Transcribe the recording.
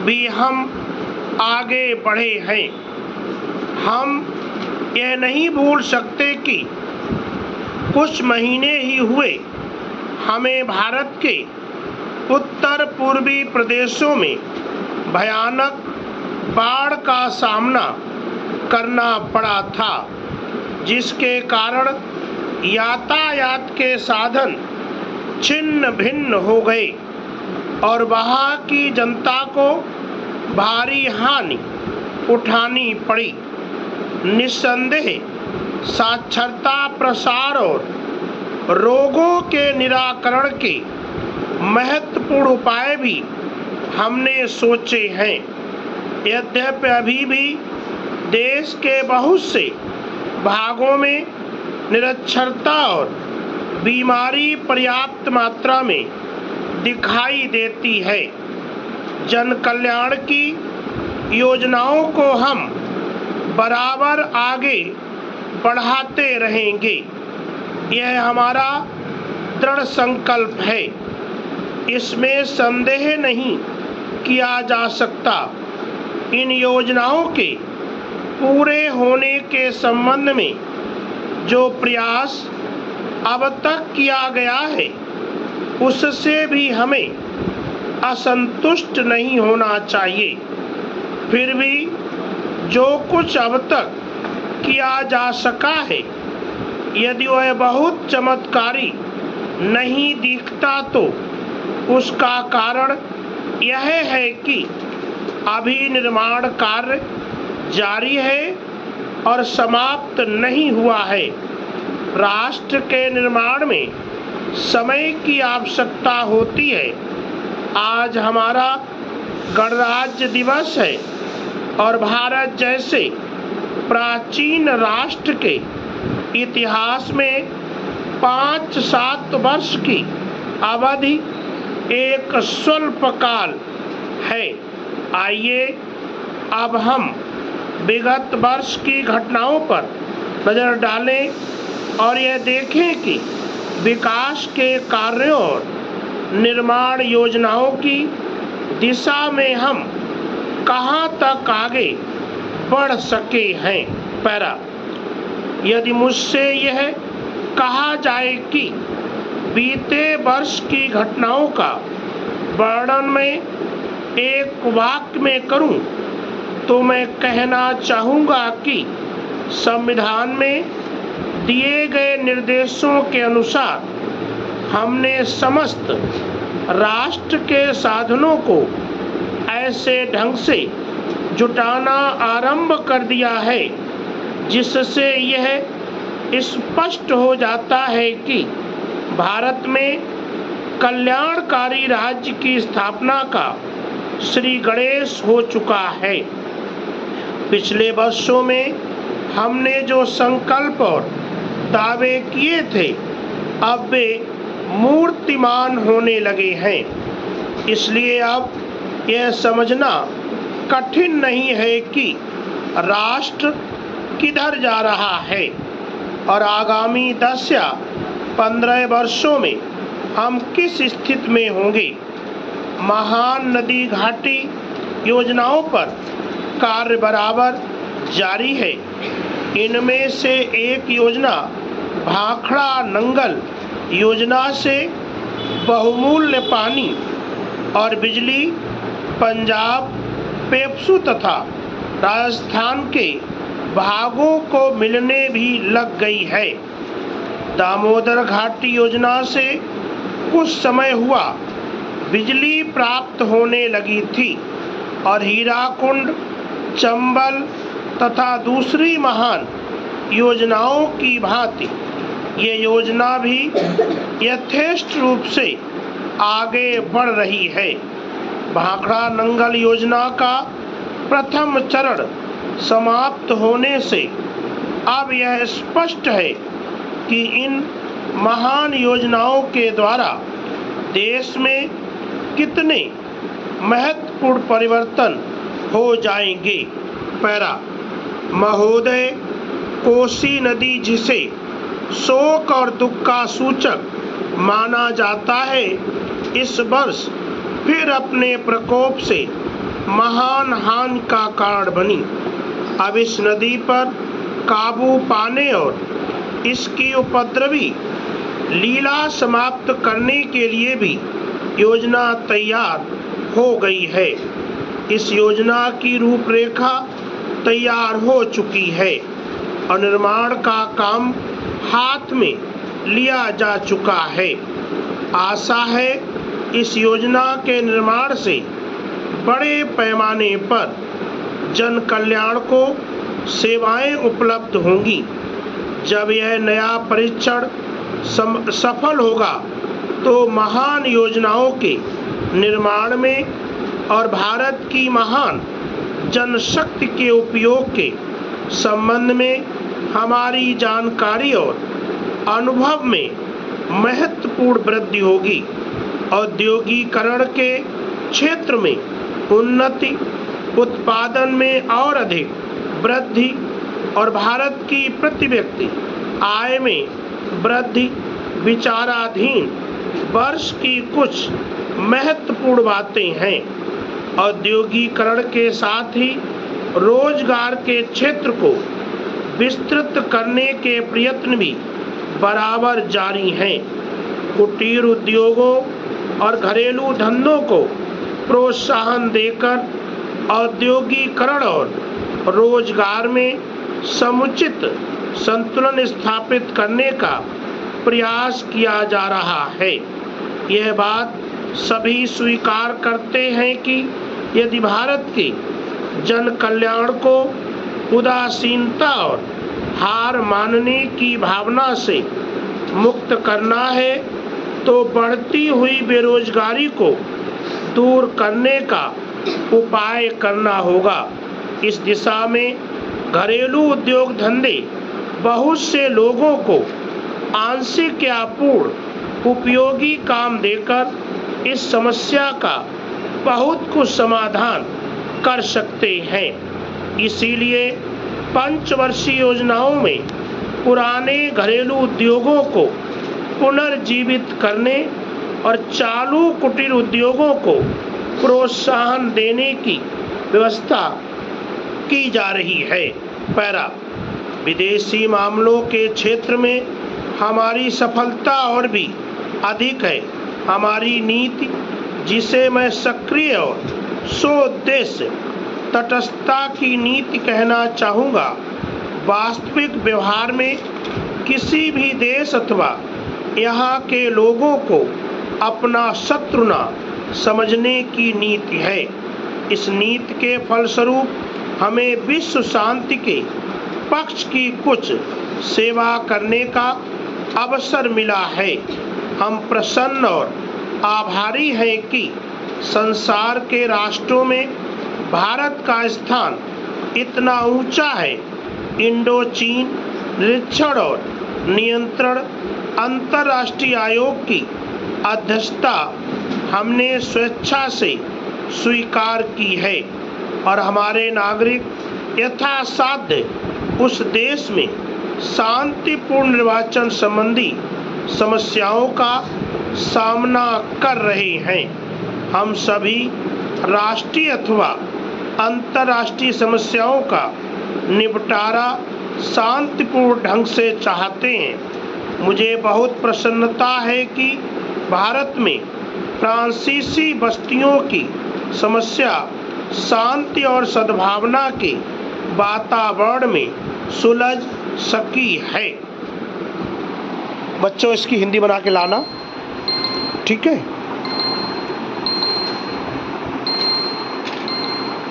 भी हम आगे बढ़े हैं। हम यह नहीं भूल सकते कि कुछ महीने ही हुए हमें भारत के उत्तर पूर्वी प्रदेशों में भयानक बाढ़ का सामना करना पड़ा था, जिसके कारण यातायात के साधन छिन्न भिन्न हो गए और वहाँ की जनता को भारी हानि उठानी पड़ी। निस्संदेह साक्षरता प्रसार और रोगों के निराकरण के महत्वपूर्ण उपाय भी हमने सोचे हैं। यद्यपि अभी भी देश के बहुत से भागों में निरक्षरता और बीमारी पर्याप्त मात्रा में दिखाई देती है। जन कल्याण की योजनाओं को हम बराबर आगे बढ़ाते रहेंगे, यह हमारा दृढ़ संकल्प है। इसमें संदेह नहीं किया जा सकता। इन योजनाओं के पूरे होने के संबंध में जो प्रयास अब तक किया गया है, उससे भी हमें असंतुष्ट नहीं होना चाहिए। फिर भी जो कुछ अब तक किया जा सका है, यदि वह बहुत चमत्कारी नहीं दिखता तो उसका कारण यह है कि अभी निर्माण कार्य जारी है और समाप्त नहीं हुआ है। राष्ट्र के निर्माण में समय की आवश्यकता होती है। आज हमारा गणराज्य दिवस है और भारत जैसे प्राचीन राष्ट्र के इतिहास में 5-7 वर्ष की अवधि एक स्वल्प काल है। आइए अब हम विगत वर्ष की घटनाओं पर नजर डालें और यह देखें कि विकास के कार्यों और निर्माण योजनाओं की दिशा में हम कहां तक आगे बढ़ सके हैं। पैरा, यदि मुझसे यह कहा जाए कि बीते वर्ष की घटनाओं का वर्णन मैं एक वाक्य में करूं, तो मैं कहना चाहूँगा कि संविधान में दिए गए निर्देशों के अनुसार हमने समस्त राष्ट्र के साधनों को ऐसे ढंग से जुटाना आरंभ कर दिया है जिससे यह स्पष्ट हो जाता है कि भारत में कल्याणकारी राज्य की स्थापना का श्री गणेश हो चुका है। पिछले वर्षों में हमने जो संकल्प और दावे किए थे, अब वे मूर्तिमान होने लगे हैं। इसलिए अब यह समझना कठिन नहीं है कि राष्ट्र किधर जा रहा है और आगामी 10 या 15 वर्षों में हम किस स्थिति में होंगे। महान नदी घाटी योजनाओं पर कार्य बराबर जारी है। इनमें से एक योजना भाखड़ा नंगल योजना से बहुमूल्य पानी और बिजली पंजाब, पेप्सू तथा राजस्थान के भागों को मिलने भी लग गई है। दामोदर घाटी योजना से कुछ समय हुआ बिजली प्राप्त होने लगी थी और हीराकुंड, चंबल तथा दूसरी महान योजनाओं की भांति ये योजना भी यथेष्ट रूप से आगे बढ़ रही है। भाखड़ा नंगल योजना का प्रथम चरण समाप्त होने से अब यह स्पष्ट है कि इन महान योजनाओं के द्वारा देश में कितने महत्वपूर्ण परिवर्तन हो जाएंगे। पैरा, महोदय, कोसी नदी जिसे शोक और दुख का सूचक माना जाता है, इस वर्ष फिर अपने प्रकोप से महान हानि का कारण बनी। अब इस नदी पर काबू पाने और इसकी उपद्रवी लीला समाप्त करने के लिए भी योजना तैयार हो गई है। इस योजना की रूपरेखा तैयार हो चुकी है और निर्माण का काम हाथ में लिया जा चुका है। आशा है इस योजना के निर्माण से बड़े पैमाने पर जन कल्याण को सेवाएं उपलब्ध होंगी। जब यह नया परीक्षण सफल होगा तो महान योजनाओं के निर्माण में और भारत की महान जनशक्ति के उपयोग के संबंध में हमारी जानकारी और अनुभव में महत्वपूर्ण वृद्धि होगी। औद्योगिकरण के क्षेत्र में उन्नति, उत्पादन में और अधिक वृद्धि और भारत की प्रति व्यक्ति आय में वृद्धि विचाराधीन वर्ष की कुछ महत्वपूर्ण बातें हैं। औद्योगिकरण के साथ ही रोजगार के क्षेत्र को विस्तृत करने के प्रयत्न भी बराबर जारी हैं। कुटीर उद्योगों और घरेलू धंधों को प्रोत्साहन देकर औद्योगिकरण और रोजगार में समुचित संतुलन स्थापित करने का प्रयास किया जा रहा है। यह बात सभी स्वीकार करते हैं कि यदि भारत के जन कल्याण को उदासीनता और हार मानने की भावना से मुक्त करना है तो बढ़ती हुई बेरोजगारी को दूर करने का उपाय करना होगा। इस दिशा में घरेलू उद्योग धंधे बहुत से लोगों को आंशिक या पूर्ण उपयोगी काम देकर इस समस्या का बहुत कुछ समाधान कर सकते हैं। इसीलिए पंचवर्षीय योजनाओं में पुराने घरेलू उद्योगों को पुनर्जीवित करने और चालू कुटीर उद्योगों को प्रोत्साहन देने की व्यवस्था की जा रही है। पैरा विदेशी मामलों के क्षेत्र में हमारी सफलता और भी अधिक है। हमारी नीति, जिसे मैं सक्रिय और सोउद्देश्य तटस्थता की नीति कहना चाहूँगा, वास्तविक व्यवहार में किसी भी देश अथवा यहाँ के लोगों को अपना शत्रु न समझने की नीति है। इस नीति के फलस्वरूप हमें विश्व शांति के पक्ष की कुछ सेवा करने का अवसर मिला है। हम प्रसन्न और आभारी हैं कि संसार के राष्ट्रों में भारत का स्थान इतना ऊंचा है। इंडो चीन निरीक्षण और नियंत्रण अंतर्राष्ट्रीय आयोग की अध्यक्षता हमने स्वेच्छा से स्वीकार की है और हमारे नागरिक यथासाध्य उस देश में शांतिपूर्ण निर्वाचन संबंधी समस्याओं का सामना कर रहे हैं। हम सभी राष्ट्रीय अथवा अंतर्राष्ट्रीय समस्याओं का निपटारा शांतिपूर्ण ढंग से चाहते हैं। मुझे बहुत प्रसन्नता है कि भारत में फ्रांसीसी बस्तियों की समस्या शांति और सद्भावना के वातावरण में सुलझ सकी है। बच्चों, इसकी हिंदी बना के लाना, ठीक है।